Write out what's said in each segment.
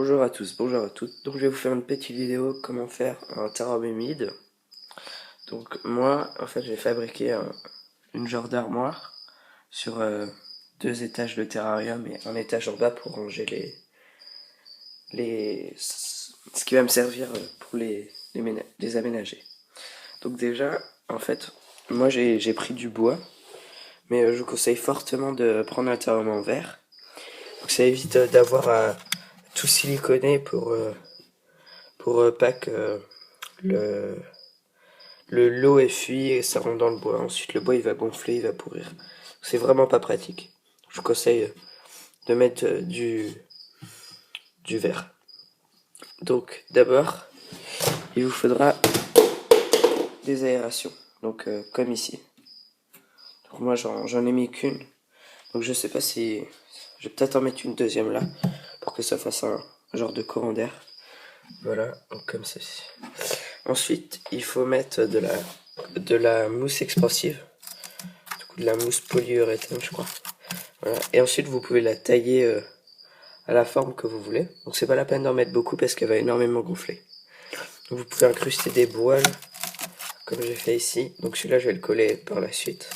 Bonjour à tous, bonjour à toutes. Donc je vais vous faire une petite vidéo comment faire un terrarium humide. Donc moi, en fait, j'ai fabriqué une genre d'armoire sur 2 étages de terrarium et un étage en bas pour ranger ce qui va me servir pour les aménager. Donc déjà, en fait, moi j'ai pris du bois, mais je vous conseille fortement de prendre un terrarium en verre. Donc ça évite d'avoir à tout siliconer pour pas que l'eau fuit et ça rentre dans le bois. Ensuite le bois il va gonfler, il va pourrir. C'est vraiment pas pratique. Je vous conseille de mettre du verre. Donc d'abord il vous faudra des aérations. Donc comme ici. Donc moi j'en ai mis qu'une. Donc je sais pas si je vais peut-être en mettre une deuxième là pour que ça fasse un genre de courant d'air. Voilà, donc comme ceci. Ensuite, il faut mettre de la mousse expansive, du coup de la mousse polyuréthane, je crois. Voilà. Et ensuite, vous pouvez la tailler à la forme que vous voulez. Donc c'est pas la peine d'en mettre beaucoup parce qu'elle va énormément gonfler. Donc, vous pouvez incruster des boiles, comme j'ai fait ici. Donc celui-là, je vais le coller par la suite.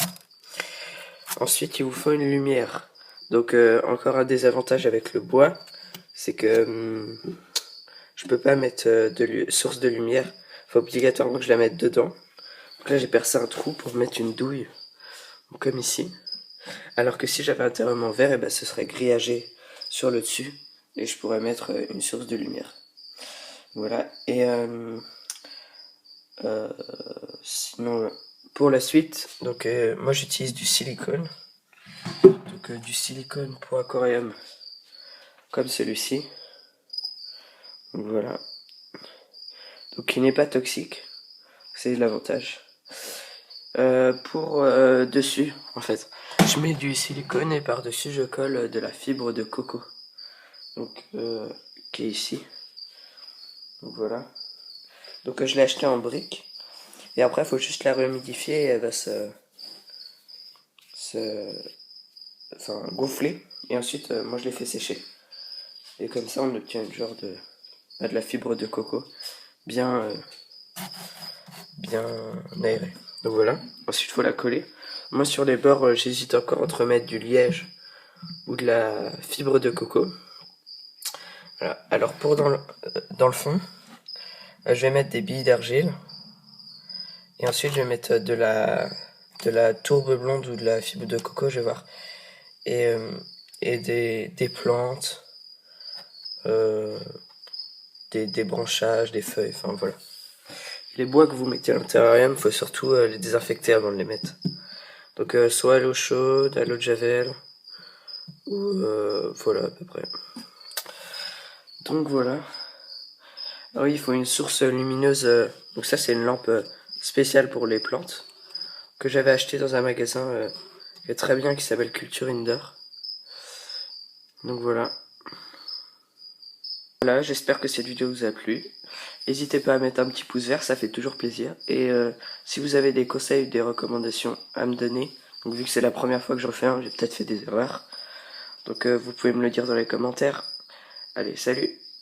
Ensuite, il vous faut une lumière. Donc encore un désavantage avec le bois, c'est que je peux pas mettre de source de lumière. Faut obligatoirement que je la mette dedans. Donc là j'ai percé un trou pour mettre une douille, comme ici. Alors que si j'avais un terrarium en verre, et ben, ce serait grillagé sur le dessus. Et je pourrais mettre une source de lumière. Voilà. Et sinon, pour la suite, donc moi j'utilise du silicone. Donc du silicone pour aquarium comme celui-ci. Voilà. Donc il n'est pas toxique. C'est l'avantage. Pour dessus, en fait, je mets du silicone et par-dessus je colle de la fibre de coco. Donc qui est ici. Donc voilà. Donc je l'ai acheté en brique. Et après il faut juste la rehumidifier et elle va enfin, gonfler. Et ensuite moi je l'ai fait sécher. Et comme ça on obtient une genre de la fibre de coco bien bien aérée. Donc voilà. Ensuite il faut la coller. Moi sur les bords j'hésite encore entre mettre du liège ou de la fibre de coco. Voilà. Alors pour dans le fond, je vais mettre des billes d'argile. Et ensuite je vais mettre de la tourbe blonde ou de la fibre de coco, je vais voir. Et des plantes, des branchages, des feuilles, enfin voilà. Les bois que vous mettez à l'intérieur, il faut surtout les désinfecter avant de les mettre. Donc soit à l'eau chaude, à l'eau de javel, ou voilà à peu près. Donc voilà. Alors oui, il faut une source lumineuse, donc ça c'est une lampe spéciale pour les plantes, que j'avais acheté dans un magasin qui est très bien, qui s'appelle Culture Indoor. Donc voilà. Voilà, j'espère que cette vidéo vous a plu. N'hésitez pas à mettre un petit pouce vert, ça fait toujours plaisir. Et si vous avez des conseils ou des recommandations à me donner, donc vu que c'est la première fois que je refais un, j'ai peut-être fait des erreurs. Donc vous pouvez me le dire dans les commentaires. Allez, salut!